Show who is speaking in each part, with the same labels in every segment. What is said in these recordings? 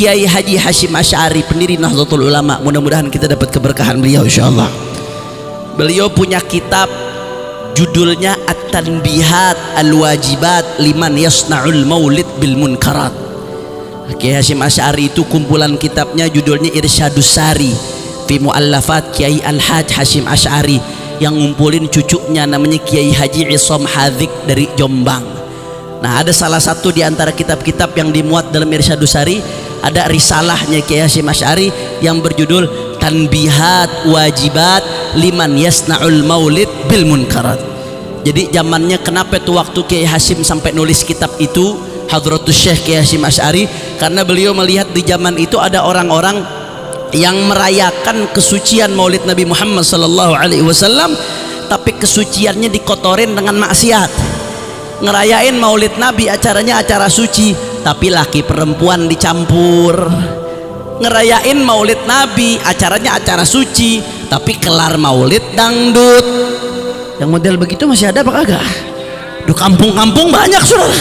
Speaker 1: Kiai Haji Hasyim Asy'ari, pendiri Nahdlatul Ulama. Mudah-mudahan kita dapat keberkahan beliau insyaallah. Beliau punya kitab judulnya At-Tanbihat Al-Wajibat Liman Yasna'ul Maulid Bil Munkarat. Kiai Hasyim Asy'ari itu kumpulan kitabnya judulnya Irsyadus Sari fi Mu'allafat Kiai Al-Hajj Hasyim Asy'ari, yang ngumpulin cucunya namanya Kiai Haji Isom Hadzik dari Jombang. Nah, ada salah satu di antara kitab-kitab yang dimuat dalam Irsyadus Sari, ada risalahnya Kiai Hasyim Asy'ari yang berjudul Tanbihat Wajibat Liman Yasna'ul Maulid Bil Munkarat. Jadi zamannya kenapa tuh waktu Kiai Hasyim sampai nulis kitab itu, Hadratus Syekh Kiai Hasyim Asy'ari, karena beliau melihat di zaman itu ada orang-orang yang merayakan kesucian Maulid Nabi Muhammad sallallahu alaihi wasallam, tapi kesuciannya dikotorin dengan maksiat. Ngerayain Maulid Nabi, acaranya acara suci, tapi laki perempuan dicampur. Ngerayain Maulid Nabi, acaranya acara suci, tapi kelar Maulid dangdut. Yang model begitu masih ada apa kagak? Di kampung-kampung banyak, saudara.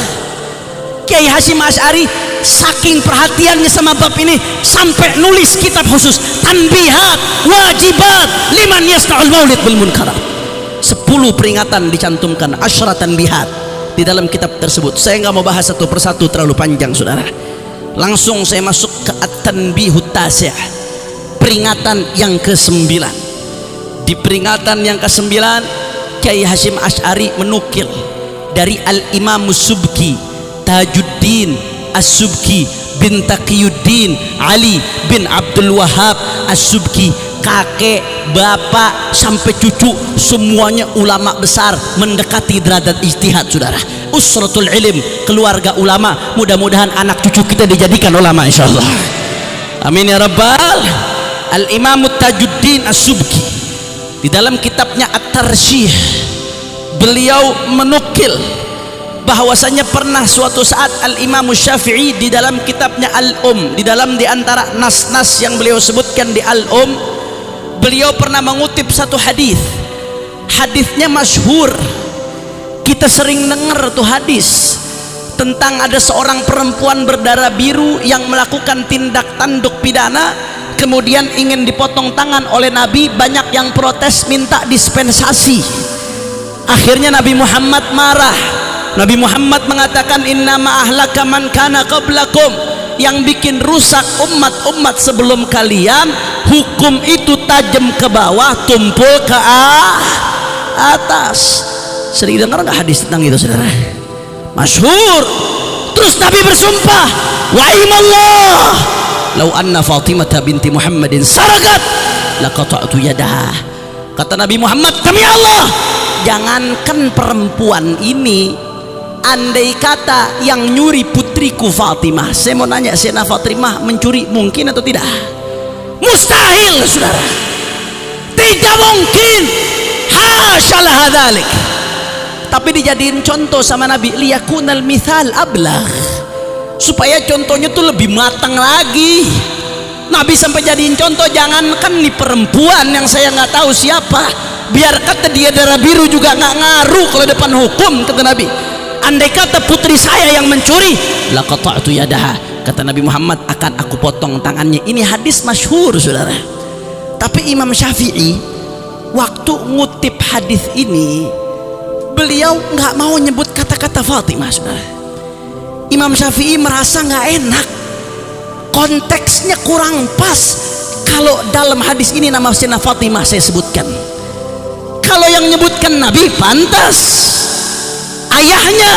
Speaker 1: Kiai Hasyim Asy'ari saking perhatiannya sama bab ini sampai nulis kitab khusus Tanbihat Wajibat Liman Yasna'ul Maulid Bil Munkarat. 10 peringatan dicantumkan, asyra tanbihat di dalam kitab tersebut. Saya nggak mau bahas satu persatu, terlalu panjang, saudara. Langsung saya masuk ke At-Tanbihut Tasi', peringatan yang ke-9. Di peringatan yang ke-9, Kiai Hasyim Asy'ari menukil dari Al-Imam Subki Tajuddin As-Subki bin Taqiyuddin Ali bin Abdul Wahab As-Subki, kakek, bapak, sampai cucu semuanya ulama besar mendekati derajat ijtihad, saudara. Usratul ilm, keluarga ulama. Mudah-mudahan anak cucu kita dijadikan ulama insyaallah. Amin ya rabbal. Al-Imam Tajuddin As-Subki di dalam kitabnya At-Tarsyih, beliau menukil bahwasanya pernah suatu saat Al-Imam Syafi'i di dalam kitabnya Al-Um, di antara nas-nas yang beliau sebutkan di Al-Um, beliau pernah mengutip satu hadis. Hadisnya masyhur, kita sering dengar tuh hadis tentang ada seorang perempuan berdarah biru yang melakukan tindak tanduk pidana, kemudian ingin dipotong tangan oleh Nabi. Banyak yang protes minta dispensasi. Akhirnya Nabi Muhammad marah. Nabi Muhammad mengatakan, innama ahlaka man kana qablakum, yang bikin rusak umat-umat sebelum kalian, hukum itu tajam ke bawah, tumpul ke atas. Sering dengar nggak hadis tentang itu, saudara? Masyhur. Terus Nabi bersumpah, wa imallah, lau anna Fatimah binti Muhammadin sarakat laqata'tu yadaha. Kata Nabi Muhammad, demi Allah, jangankan perempuan ini, andai kata yang nyuri putriku Fatimah, saya mau nanya, Sayyidina Fatimah mencuri mungkin atau tidak? Mustahil, saudara. Tidak mungkin. Hasyalah hadzalik. Tapi dijadiin contoh sama Nabi, liyakunal mithal ablagh, supaya contohnya tuh lebih matang lagi. Nabi sampai jadiin contoh, jangankan nih perempuan yang saya nggak tahu siapa, biar kata dia darah biru juga nggak ngaruh kalau depan hukum, kata Nabi. Andai kata putri saya yang mencuri, laqata'tu yadaha, kata Nabi Muhammad, akan aku potong tangannya. Ini hadis masyhur, saudara. Tapi Imam Syafi'i waktu ngutip hadis ini, beliau nggak mau nyebut kata-kata Fatimah, saudara. Imam Syafi'i merasa nggak enak, konteksnya kurang pas kalau dalam hadis ini nama Sayyidina Fatimah saya sebutkan. Kalau yang nyebutkan Nabi pantas, ayahnya.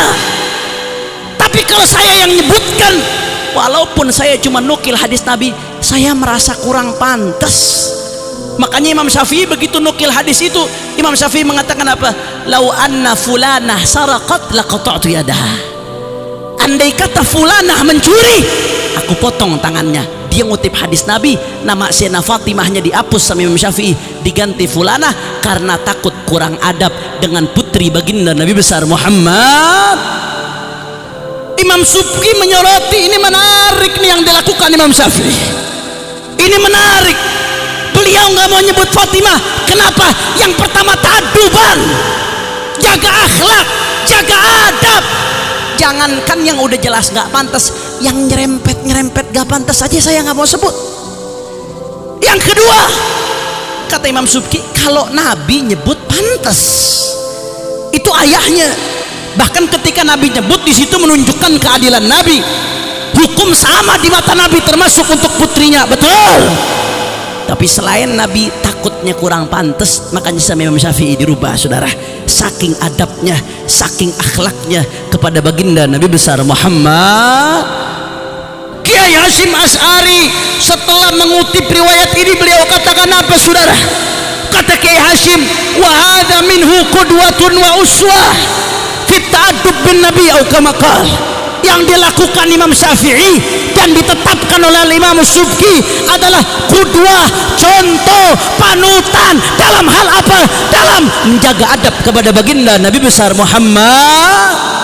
Speaker 1: Tapi kalau saya yang nyebutkan, walaupun saya cuma nukil hadis Nabi, saya merasa kurang pantas. Makanya Imam Syafi'i begitu nukil hadis itu, Imam Syafi'i mengatakan apa? Lau anna fulanah saraqat laqata'tu yadaha. Andai kata fulanah mencuri, aku potong tangannya. Dia ngutip hadis Nabi, nama Sayyidina Fatimahnya dihapus sama Imam Syafi'i, diganti fulanah karena takut kurang adab dengan putri baginda Nabi besar Muhammad. Imam Subki menyoroti, ini menarik nih yang dilakukan Imam Syafi'i. Ini menarik. Beliau nggak mau nyebut Fatimah. Kenapa? Yang pertama ta'adduban, jaga akhlak, jaga adab. Jangankan yang udah jelas nggak pantas, yang nyerempet gak pantas saja saya nggak mau sebut. Yang kedua, kata Imam Subki, kalau Nabi nyebut pantas, itu ayahnya. Bahkan ketika Nabi nyebut, di situ menunjukkan keadilan Nabi. Hukum sama di mata Nabi, termasuk untuk putrinya, betul. Tapi selain Nabi takutnya kurang pantas, makanya sama Imam Syafi'i dirubah, saudara. Saking adabnya, saking akhlaknya kepada baginda Nabi besar Muhammad. Kiai Hasyim Asy'ari setelah mengutip riwayat ini, beliau katakan apa, saudara? Kata Kiai Hasyim, wa hadza minhu qudwatun wa uswah fit ta'addub bin nabi au kama qala. Yang dilakukan Imam Syafi'i dan ditetapkan oleh Imam Subki adalah qudwah, contoh, panutan dalam hal apa? Dalam menjaga adab kepada baginda Nabi besar Muhammad.